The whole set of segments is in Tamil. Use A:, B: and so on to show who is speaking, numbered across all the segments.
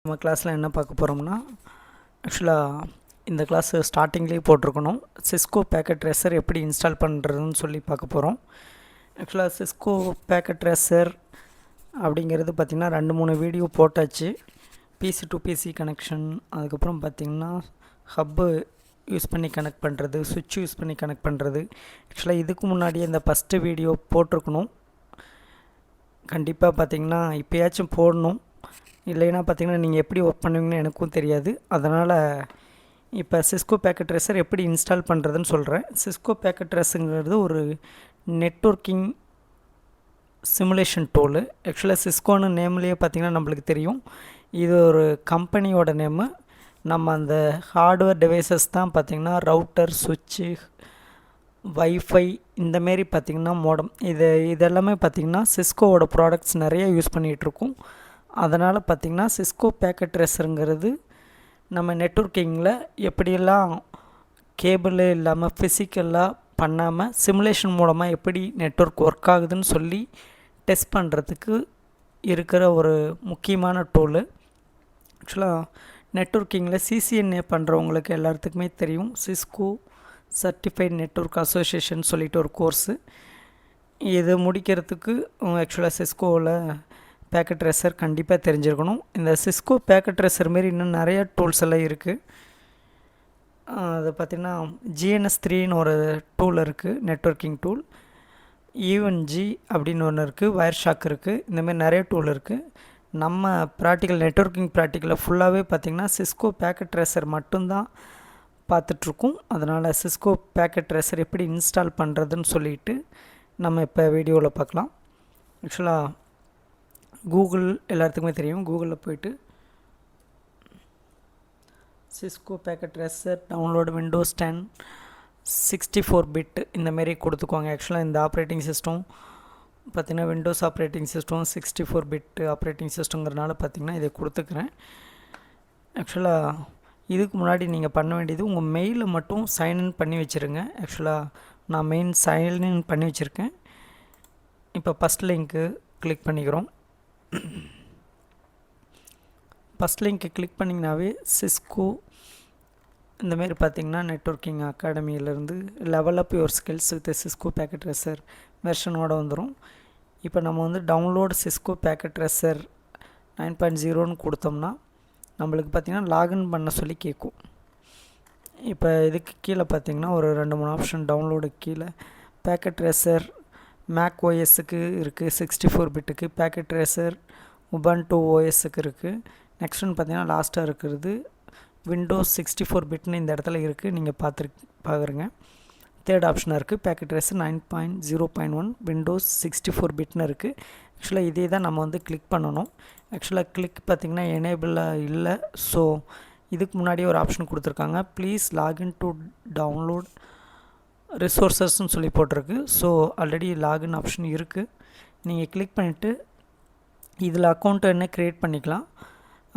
A: நம்ம கிளாஸில் என்ன பார்க்க போகிறோம்னா, ஆக்சுவலாக இந்த கிளாஸ் ஸ்டார்டிங்லேயே போட்டிருக்கணும். சிஸ்கோ பேக்கெட் ட்ரேசர் எப்படி இன்ஸ்டால் பண்ணுறதுன்னு சொல்லி பார்க்க போகிறோம். ஆக்சுவலாக சிஸ்கோ பேக்கெட் ட்ரேசர் அப்படிங்கிறது பார்த்திங்கன்னா 2-3 வீடியோ போட்டாச்சு. பிசி டு பிசி கனெக்ஷன், அதுக்கப்புறம் பார்த்திங்கன்னா ஹப்பு யூஸ் பண்ணி கனெக்ட் பண்ணுறது, சுவிட்ச் யூஸ் பண்ணி கனெக்ட் பண்ணுறது. ஆக்சுவலாக இதுக்கு முன்னாடியே இந்த ஃபஸ்ட்டு வீடியோ போட்டிருக்கணும். கண்டிப்பாக பார்த்திங்கன்னா இப்போயாச்சும் போடணும். இல்லைன்னா பார்த்திங்கன்னா நீங்கள் எப்படி ஒர்க் பண்ணுவீங்கன்னு எனக்கும் தெரியாது. அதனால் இப்போ சிஸ்கோ பேக்கெட் ட்ரேசர் எப்படி இன்ஸ்டால் பண்ணுறதுன்னு சொல்கிறேன். சிஸ்கோ பேக்கெட் ட்ரேஸுங்கிறது ஒரு நெட்வொர்க்கிங் சிமுலேஷன் டூலு. ஆக்சுவலாக சிஸ்கோன்னு நேம்லேயே பார்த்திங்கன்னா நம்மளுக்கு தெரியும், இது ஒரு கம்பெனியோட நேமு. நம்ம அந்த ஹார்ட்வேர் டிவைசஸ் தான் பார்த்திங்கன்னா ரவுட்டர், சுவிட்சு, வைஃபை, இந்தமாரி பார்த்திங்கன்னா மோடம், இதெல்லாமே பார்த்திங்கன்னா சிஸ்கோவோட ப்ராடக்ட்ஸ் நிறைய யூஸ் பண்ணிகிட்ருக்கோம். அதனால் பார்த்திங்கன்னா சிஸ்கோ பேக்கெட் ட்ரேசருங்கிறது நம்ம நெட்வொர்க்கிங்கில் எப்படியெல்லாம் கேபிள் இல்லாமல் ஃபிசிக்கலாக பண்ணாமல் சிமுலேஷன் மூலமாக எப்படி நெட்வொர்க் ஒர்க் ஆகுதுன்னு சொல்லி டெஸ்ட் பண்ணுறதுக்கு இருக்கிற ஒரு முக்கியமான டூலு. ஆக்சுவலாக நெட்வொர்க்கிங்கில் சிசிஎன்ஏ பண்ணுறவங்களுக்கு எல்லாத்துக்குமே தெரியும், சிஸ்கோ சர்டிஃபைட் நெட்வொர்க் அசோசியேஷன் சொல்லிட்டு ஒரு கோர்ஸு. இது முடிக்கிறதுக்கு ஆக்சுவலாக சிஸ்கோவில் பேக்கெட் ட்ரேசர் கண்டிப்பாக தெரிஞ்சிருக்கணும். இந்த சிஸ்கோ பேக்கெட் ட்ரேசர் மாரி இன்னும் நிறையா டூல்ஸ் எல்லாம் இருக்குது. அது பார்த்திங்கன்னா GNS3ன்னு ஒரு டூல் இருக்குது, நெட்வொர்க்கிங் டூல். ஈவன்ஜி அப்படின்னு ஒன்று இருக்குது, வயர் ஷாக் இருக்குது. இந்தமாரி நிறைய டூல் இருக்குது. நம்ம ப்ராக்டிக்கல் நெட்வொர்க்கிங் ப்ராக்டிக்கலில் ஃபுல்லாகவே பார்த்திங்கன்னா சிஸ்கோ பேக்கெட் ட்ரேசர் மட்டும்தான் பார்த்துட்ருக்கோம். அதனால் சிஸ்கோ பேக்கெட் ட்ரேசர் எப்படி இன்ஸ்டால் பண்ணுறதுன்னு சொல்லிட்டு நம்ம இப்போ வீடியோவில் பார்க்கலாம். ஆக்சுவலாக கூகுள் எல்லாத்துக்குமே தெரியும், கூகுளில் போய்ட்டு Cisco packet tracer download windows 10 64 bit இந்தமாரி கொடுத்துக்குவாங்க. ஆக்சுவலாக இந்த ஆப்ரேட்டிங் சிஸ்டம் பார்த்திங்கன்னா windows operating system 64 bit operating சிஸ்டங்கிறனால பார்த்திங்கன்னா இதை கொடுத்துக்கிறேன். ஆக்சுவலாக இதுக்கு முன்னாடி நீங்கள் பண்ண வேண்டியது உங்கள் மெயிலை மட்டும் சைன்இன் பண்ணி வச்சுருங்க. ஆக்சுவலாக நான் மெயின் சைன்இன் பண்ணி வச்சுருக்கேன். இப்போ ஃபஸ்ட் லிங்க்கு கிளிக் பண்ணிக்கிறோம். ஃபஸ்ட் லிங்க்கை கிளிக் பண்ணிங்கனாவே சிஸ்கோ இந்தமாரி பார்த்திங்கன்னா நெட்வொர்க்கிங் அகாடமியிலேருந்து level up your skills with Cisco packet tracer வெர்ஷனோடு வந்துடும். இப்போ நம்ம வந்து டவுன்லோட் சிஸ்கோ பேக்கெட் ட்ரேசர் 9.0ன்னு கொடுத்தோம்னா நம்மளுக்கு பார்த்திங்கன்னா லாகின் பண்ண சொல்லி கேட்கும். இப்போ இதுக்கு கீழே பார்த்திங்கன்னா ஒரு 2-3 ஆப்ஷன் டவுன்லோடுக்கு கீழே பேக்கெட் ட்ரேசர் மேக் ஓஎஸ்ஸுக்கு இருக்குது, 64 பிட்டுக்கு பேக்கெட் ட்ரேசர் உபுண்டு ஓஎஸ்ஸுக்கு இருக்குது. நெக்ஸ்ட்டுன்னு பார்த்திங்கன்னா லாஸ்ட்டாக இருக்கிறது விண்டோஸ் 64 பிட்னு இந்த இடத்துல இருக்குது, நீங்கள் பார்க்குறீங்க. தேர்ட் ஆப்ஷனாக இருக்குது பேக்கெட் ட்ரேசர் 9.0.1 விண்டோஸ் 64 பிட்னு இருக்குது. ஆக்சுவலாக இதே தான் நம்ம வந்து கிளிக் பண்ணணும். ஆக்சுவலாக கிளிக் பார்த்திங்கன்னா எனேபிளாக இல்லை. ஸோ இதுக்கு முன்னாடியே ஒரு ஆப்ஷன் கொடுத்துருக்காங்க, ப்ளீஸ் லாகின் டு டவுன்லோட் ரிசோர்ஸஸ்ன்னு சொல்லி போட்டிருக்கு. ஸோ ஆல்ரெடி லாகின் ஆப்ஷன் இருக்குது. நீங்கள் கிளிக் பண்ணிவிட்டு இதில் அக்கௌண்ட்டை என்ன க்ரியேட் பண்ணிக்கலாம்.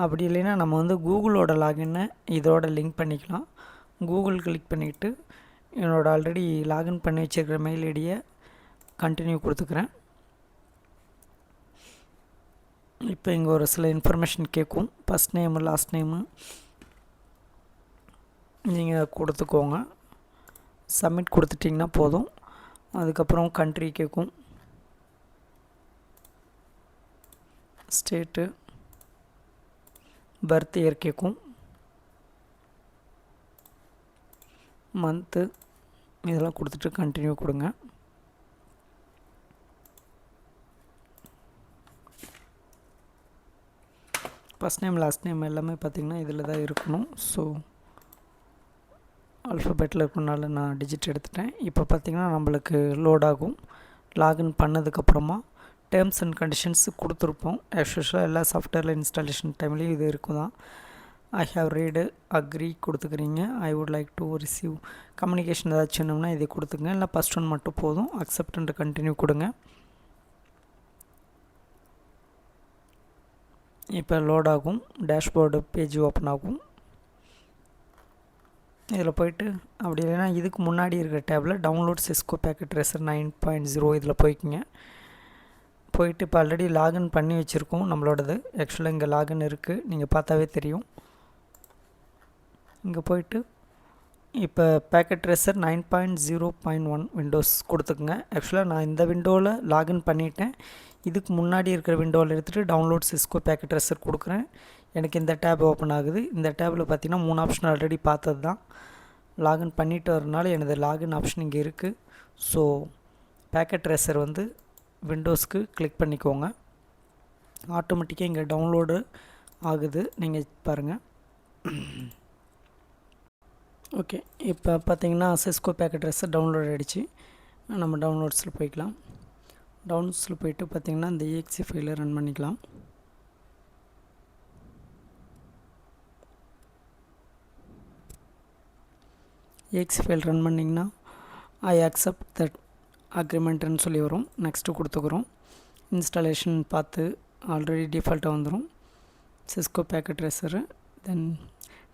A: அப்படி இல்லைன்னா நம்ம வந்து கூகுளோட லாகின்னை இதோட லிங்க் பண்ணிக்கலாம். கூகுள் கிளிக் பண்ணிவிட்டு என்னோடய ஆல்ரெடி லாகின் பண்ணி வச்சுருக்கிற மெயில் ஐடியை கண்டினியூ கொடுத்துக்கிறேன். இப்போ இங்கே ஒரு சில இன்ஃபர்மேஷன் கேட்கும், ஃபஸ்ட் நேமு லாஸ்ட் நேமு நீங்கள் கொடுத்துக்கோங்க. சப்மிட் கொடுத்துட்டிங்கன்னா போதும். அதுக்கப்புறம் கண்ட்ரி கேட்கும், ஸ்டேட்டு, பர்த் இயர் கேட்கும், மந்த்து, இதெல்லாம் கொடுத்துட்டு கண்டினியூ கொடுங்க. ஃபஸ்ட் நேம் லாஸ்ட் நேம் எல்லாமே பார்த்திங்கன்னா இதில் தான் இருக்கணும். ஸோ ஆல்ஃபபெட்டில் இருக்கனால நான் டிஜிட் எடுத்துட்டேன். இப்போ பார்த்திங்கன்னா நம்மளுக்கு லோட் ஆகும். லாகின் பண்ணதுக்கப்புறமா டேர்ம்ஸ் அண்ட் கண்டிஷன்ஸ் கொடுத்துருப்போம். ஆக்சுவலாக எல்லா சாஃப்ட்வேரில் இன்ஸ்டாலேஷன் டைம்லேயும் இது இருக்கும் தான். ஐ ஹாவ் ரீடு அக்ரி கொடுத்துக்கிறீங்க. I would like to receive communication ஏதாச்சும் வேணும்னா இதை கொடுத்துங்க. இல்லை ஃபஸ்ட் ஒன் மட்டும் போதும், அக்செப்ட் அண்ட் கண்டினியூ கொடுங்க. இப்போ லோட் ஆகும், டேஷ்போர்டு பேஜ் ஓப்பன் ஆகும். இதில் போய்ட்டு அப்படி இல்லைன்னா இதுக்கு முன்னாடி இருக்கிற table download Cisco packet tracer 9.0 இதில் போய்க்குங்க. போயிட்டு இப்போ ஆல்ரெடி லாகின் பண்ணி வச்சுருக்கோம் நம்மளோடது. ஆக்சுவலாக இங்கே லாகின் இருக்குது, நீங்கள் பார்த்தாவே தெரியும். இங்கே போயிட்டு இப்போ பேக்கெட் ட்ரேசர் 9.0.1 விண்டோஸ் கொடுத்துக்குங்க. ஆக்சுவலாக நான் இந்த விண்டோவில் லாகின் பண்ணிட்டேன். இதுக்கு முன்னாடி இருக்கிற விண்டோவில் எடுத்துகிட்டு டவுன்லோட் சிஸ்கோ பேக்கெட் ட்ரேசர் கொடுக்குறேன். எனக்கு இந்த டேப் ஓப்பன் ஆகுது. இந்த டேப்பில் பார்த்திங்கன்னா 3 ஆப்ஷன் ஆல்ரெடி பார்த்தது தான். லாகின் பண்ணிட்டு வரனால எனது லாகின் ஆப்ஷன் இங்கே இருக்குது. ஸோ பேக்கெட் ட்ரேசர் வந்து விண்டோஸ்க்கு கிளிக் பண்ணிக்கோங்க. ஆட்டோமேட்டிக்காக இங்கே டவுன்லோடு ஆகுது, நீங்கள் பாருங்கள். ஓகே, இப்போ பார்த்தீங்கன்னா சிஸ்கோ பேக்கெட் ட்ரேசர் டவுன்லோட் ஆகிடுச்சு. நம்ம டவுன்லோட்ஸில் போய்க்கலாம். டவுன்லோட்ஸில் போய்ட்டு பார்த்திங்கன்னா இந்த EXE ஃபைலை ரன் பண்ணிக்கலாம். EXE ஃபைல் ரன் பண்ணிங்கன்னா ஐ அக்செப்ட் தட் அக்ரிமெண்ட்டுன்னு சொல்லி வரும். நெக்ஸ்ட்டு கொடுத்துக்குறோம். இன்ஸ்டாலேஷன் பார்த்து ஆல்ரெடி டிஃபால்ட்டாக வந்துடும் Cisco packet tracer. Then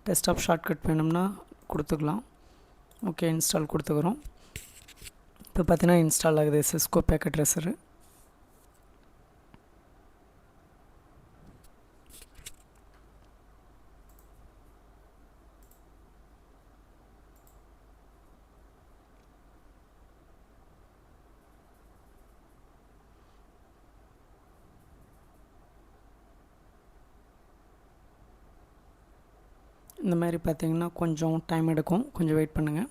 A: desktop shortcut வேணும்னா கொடுத்துக்கலாம். ஓகே, இன்ஸ்டால் கொடுத்துக்கிறோம். இப்போ பார்த்தீங்கன்னா இன்ஸ்டால் ஆகுது சிஸ்கோ பேக்கெட் ட்ரேசரு. இந்த மாதிரி பார்த்திங்கன்னா கொஞ்சம் டைம் எடுக்கும், கொஞ்சம் வெயிட் பண்ணுங்கள்.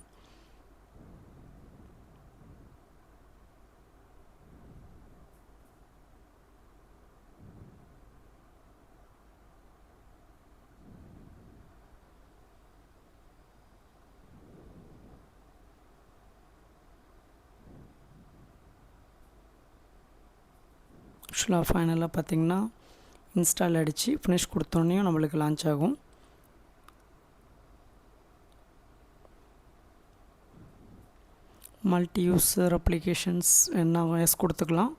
A: ஆக்சுவலாக ஃபைனலாக பார்த்திங்கன்னா இன்ஸ்டால் அடித்து ஃபினிஷ் கொடுத்தோன்னே நம்மளுக்கு லான்ச் ஆகும். மல்டி யூஸர் அப்ளிகேஷன்ஸ் என்ன எஸ் கொடுத்துக்கலாம்.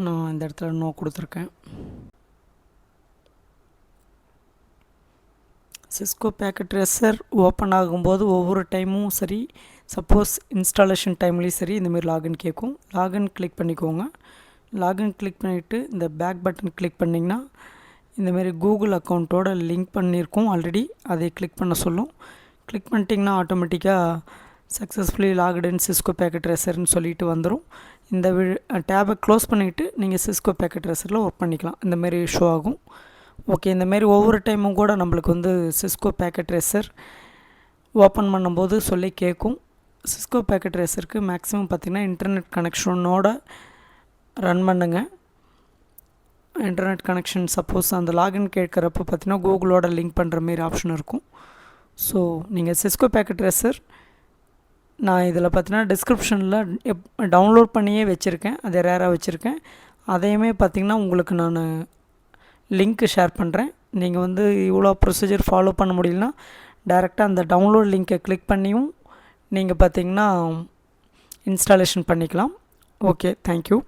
A: நான் இந்த இடத்துல நோ கொடுத்துருக்கேன். சிஸ்கோ பேக்கெட் ட்ரேசர் ஓப்பன் ஆகும்போது ஒவ்வொரு டைமும் சரி, சப்போஸ் இன்ஸ்டாலேஷன் டைம்லேயும் சரி, இந்தமாரி லாகின் கேட்கும். லாகின் கிளிக் பண்ணிக்கோங்க. லாகின் கிளிக் பண்ணிவிட்டு இந்த பேக் பட்டன் கிளிக் பண்ணிங்கன்னா இந்தமாரி கூகுள் அக்கௌண்ட்டோட லிங்க் பண்ணியிருக்கோம் ஆல்ரெடி, அதை கிளிக் பண்ண சொல்லும். கிளிக் பண்ணிட்டிங்கன்னா ஆட்டோமேட்டிக்காக சக்ஸஸ்ஃபுல்லி லாக்டு இன் சிஸ்கோ பேக்கெட் ட்ரேசர்னு சொல்லிட்டு வந்துடும். இந்த டேபை க்ளோஸ் பண்ணிவிட்டு நீங்கள் சிஸ்கோ பேக்கெட் ட்ரேசரில் ஒர்க் பண்ணிக்கலாம். இந்தமாரி ஷோ ஆகும். ஓகே, இந்தமாரி ஒவ்வொரு டைமும் கூட நம்மளுக்கு வந்து சிஸ்கோ பேக்கெட் ட்ரேசர் ஓப்பன் பண்ணும்போது சொல்லி கேட்கும். சிஸ்கோ பேக்கெட் ட்ரேசருக்கு மேக்ஸிமம் பார்த்திங்கன்னா இன்டர்நெட் கனெக்ஷனோட ரன் பண்ணுங்க. இன்டர்நெட் கனெக்ஷன் சப்போஸ் அந்த லாகின் கேட்குறப்ப பார்த்திங்கன்னா கூகுளோட லிங்க் பண்ணுற மாரி ஆப்ஷன் இருக்கும். ஸோ நீங்கள் சிஸ்கோ பேக்கெட் ட்ரேசர் நான் இதில் பார்த்தீங்கன்னா டிஸ்கிரிப்ஷனில் டவுன்லோட் பண்ணியே வச்சுருக்கேன், அதை ரேராக வச்சுருக்கேன். அதையுமே பார்த்திங்கன்னா உங்களுக்கு நான் லிங்க்கு ஷேர் பண்ணுறேன். நீங்கள் வந்து இவ்வளோ ப்ரொசீஜர் ஃபாலோ பண்ண முடியலனா டைரெக்டாக அந்த டவுன்லோட் லிங்க்கை கிளிக் பண்ணியும் நீங்கள் பார்த்திங்கன்னா இன்ஸ்டாலேஷன் பண்ணிக்கலாம். Okay, thank you.